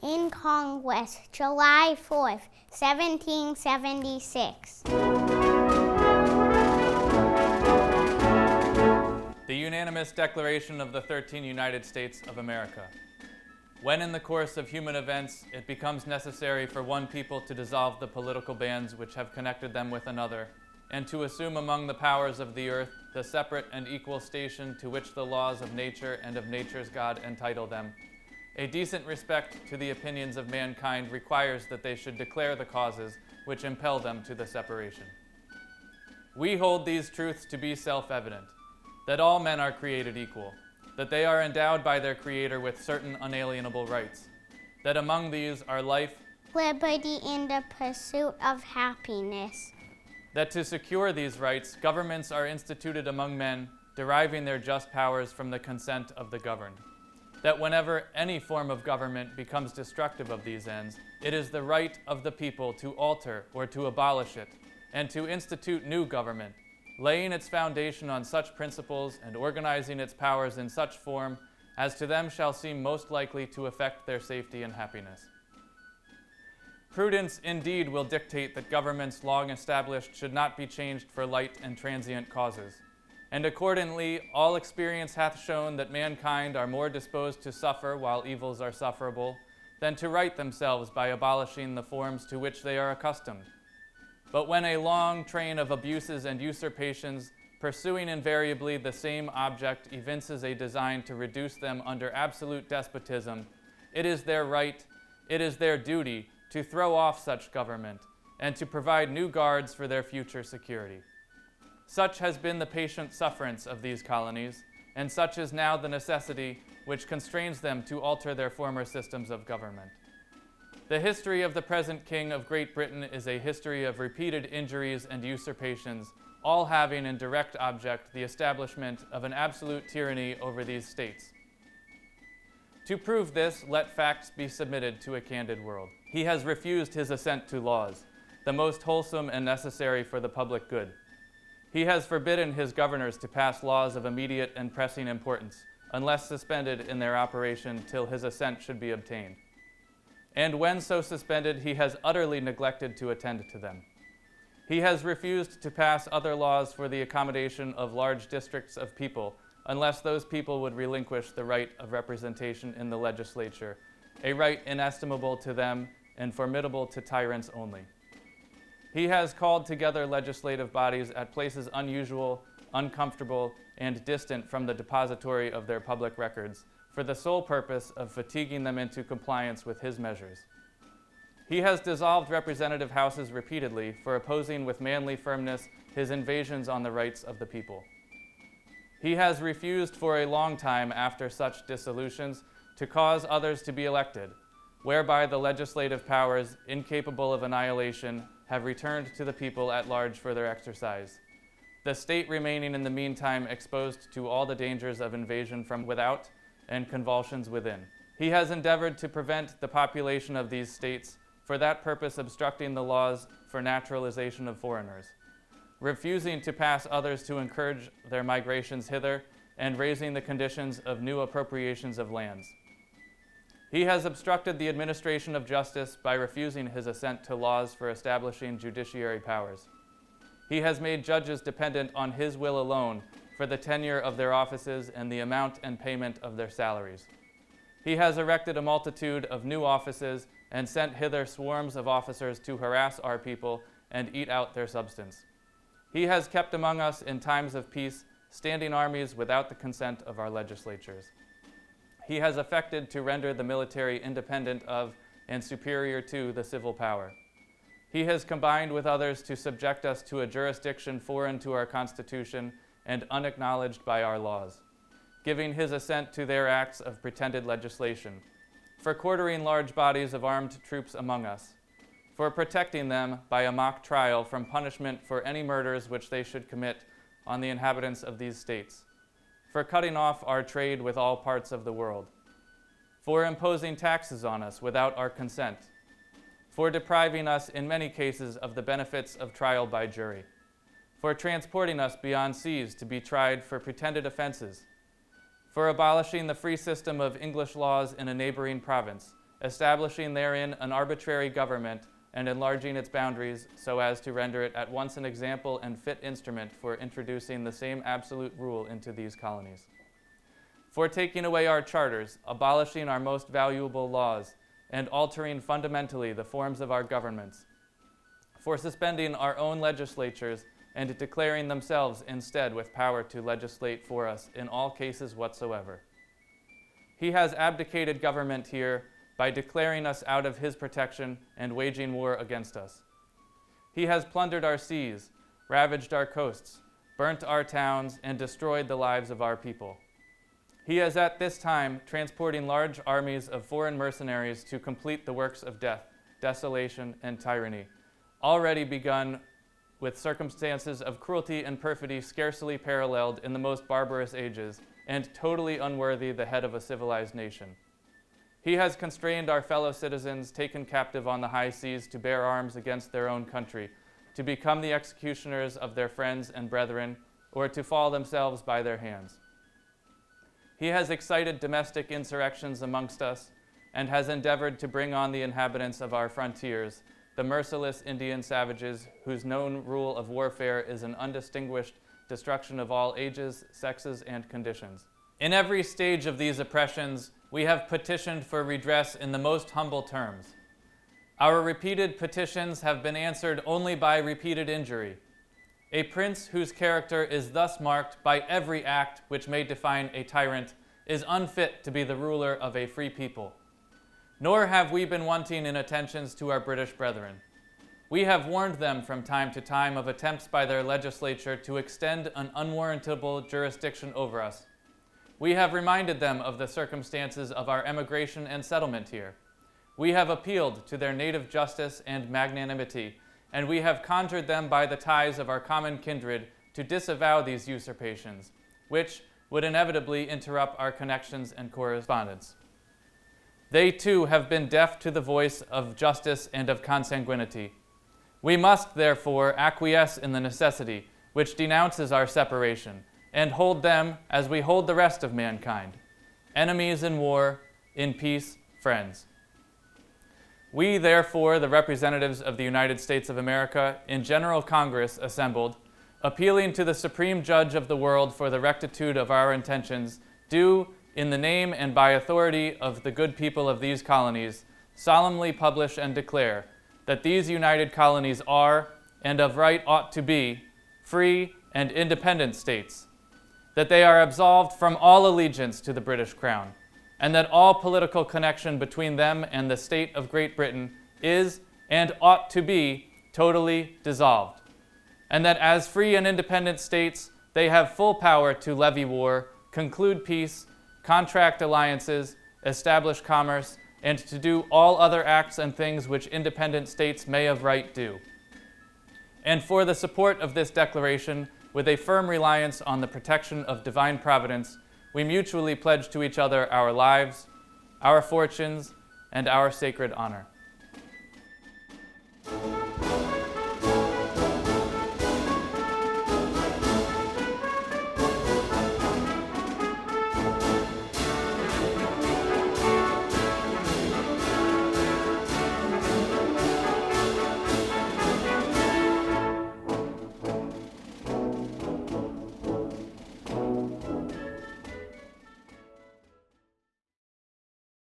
in Congress, July 4th, 1776. The unanimous Declaration of the 13 United States of America. When in the course of human events it becomes necessary for one people to dissolve the political bands which have connected them with another, and to assume among the powers of the earth the separate and equal station to which the laws of nature and of nature's God entitle them, a decent respect to the opinions of mankind requires that they should declare the causes which impel them to the separation. We hold these truths to be self-evident, that all men are created equal, that they are endowed by their Creator with certain unalienable rights, that among these are life, liberty, and the pursuit of happiness. That to secure these rights, governments are instituted among men, deriving their just powers from the consent of the governed. That whenever any form of government becomes destructive of these ends, it is the right of the people to alter or to abolish it, and to institute new government, laying its foundation on such principles and organizing its powers in such form as to them shall seem most likely to affect their safety and happiness. Prudence indeed will dictate that governments long established should not be changed for light and transient causes, and accordingly all experience hath shown that mankind are more disposed to suffer while evils are sufferable than to right themselves by abolishing the forms to which they are accustomed. But when a long train of abuses and usurpations, pursuing invariably the same object, evinces a design to reduce them under absolute despotism, it is their right, it is their duty, to throw off such government, and to provide new guards for their future security. Such has been the patient sufferance of these colonies, and such is now the necessity which constrains them to alter their former systems of government. The history of the present King of Great Britain is a history of repeated injuries and usurpations, all having in direct object the establishment of an absolute tyranny over these states. To prove this, let facts be submitted to a candid world. He has refused his assent to laws, the most wholesome and necessary for the public good. He has forbidden his governors to pass laws of immediate and pressing importance, unless suspended in their operation till his assent should be obtained. And when so suspended, he has utterly neglected to attend to them. He has refused to pass other laws for the accommodation of large districts of people, unless those people would relinquish the right of representation in the legislature, a right inestimable to them and formidable to tyrants only. He has called together legislative bodies at places unusual, uncomfortable, and distant from the depository of their public records, for the sole purpose of fatiguing them into compliance with his measures. He has dissolved representative houses repeatedly for opposing with manly firmness his invasions on the rights of the people. He has refused for a long time after such dissolutions to cause others to be elected, whereby the legislative powers, incapable of annihilation, have returned to the people at large for their exercise, the state remaining in the meantime exposed to all the dangers of invasion from without and convulsions within. He has endeavored to prevent the population of these states, for that purpose obstructing the laws for naturalization of foreigners, refusing to pass others to encourage their migrations hither, and raising the conditions of new appropriations of lands. He has obstructed the administration of justice by refusing his assent to laws for establishing judiciary powers. He has made judges dependent on his will alone for the tenure of their offices and the amount and payment of their salaries. He has erected a multitude of new offices and sent hither swarms of officers to harass our people and eat out their substance. He has kept among us in times of peace standing armies without the consent of our legislatures. He has affected to render the military independent of and superior to the civil power. He has combined with others to subject us to a jurisdiction foreign to our Constitution and unacknowledged by our laws, giving his assent to their acts of pretended legislation, for quartering large bodies of armed troops among us, for protecting them by a mock trial from punishment for any murders which they should commit on the inhabitants of these states, for cutting off our trade with all parts of the world, for imposing taxes on us without our consent, for depriving us in many cases of the benefits of trial by jury, for transporting us beyond seas to be tried for pretended offenses, for abolishing the free system of English laws in a neighboring province, establishing therein an arbitrary government and enlarging its boundaries so as to render it at once an example and fit instrument for introducing the same absolute rule into these colonies. For taking away our charters, abolishing our most valuable laws, and altering fundamentally the forms of our governments. For suspending our own legislatures and declaring themselves instead with power to legislate for us in all cases whatsoever. He has abdicated government here by declaring us out of his protection and waging war against us. He has plundered our seas, ravaged our coasts, burnt our towns, and destroyed the lives of our people. He is at this time transporting large armies of foreign mercenaries to complete the works of death, desolation, and tyranny, already begun with circumstances of cruelty and perfidy scarcely paralleled in the most barbarous ages, and totally unworthy the head of a civilized nation. He has constrained our fellow citizens taken captive on the high seas to bear arms against their own country, to become the executioners of their friends and brethren, or to fall themselves by their hands. He has excited domestic insurrections amongst us, and has endeavored to bring on the inhabitants of our frontiers, the merciless Indian savages whose known rule of warfare is an undistinguished destruction of all ages, sexes, and conditions. In every stage of these oppressions, we have petitioned for redress in the most humble terms. Our repeated petitions have been answered only by repeated injury. A prince whose character is thus marked by every act which may define a tyrant is unfit to be the ruler of a free people. Nor have we been wanting in attentions to our British brethren. We have warned them from time to time of attempts by their legislature to extend an unwarrantable jurisdiction over us. We have reminded them of the circumstances of our emigration and settlement here. We have appealed to their native justice and magnanimity, and we have conjured them by the ties of our common kindred to disavow these usurpations, which would inevitably interrupt our connections and correspondence. They too have been deaf to the voice of justice and of consanguinity. We must, therefore, acquiesce in the necessity which denounces our separation, and hold them as we hold the rest of mankind, enemies in war, in peace, friends. We, therefore, the representatives of the United States of America, in General Congress assembled, appealing to the Supreme Judge of the world for the rectitude of our intentions, do, in the name and by authority of the good people of these colonies, solemnly publish and declare that these united colonies are, and of right ought to be, free and independent states, that they are absolved from all allegiance to the British Crown, and that all political connection between them and the state of Great Britain is, and ought to be, totally dissolved, and that as free and independent states, they have full power to levy war, conclude peace, contract alliances, establish commerce, and to do all other acts and things which independent states may of right do. And for the support of this declaration, with a firm reliance on the protection of divine providence, we mutually pledge to each other our lives, our fortunes, and our sacred honor.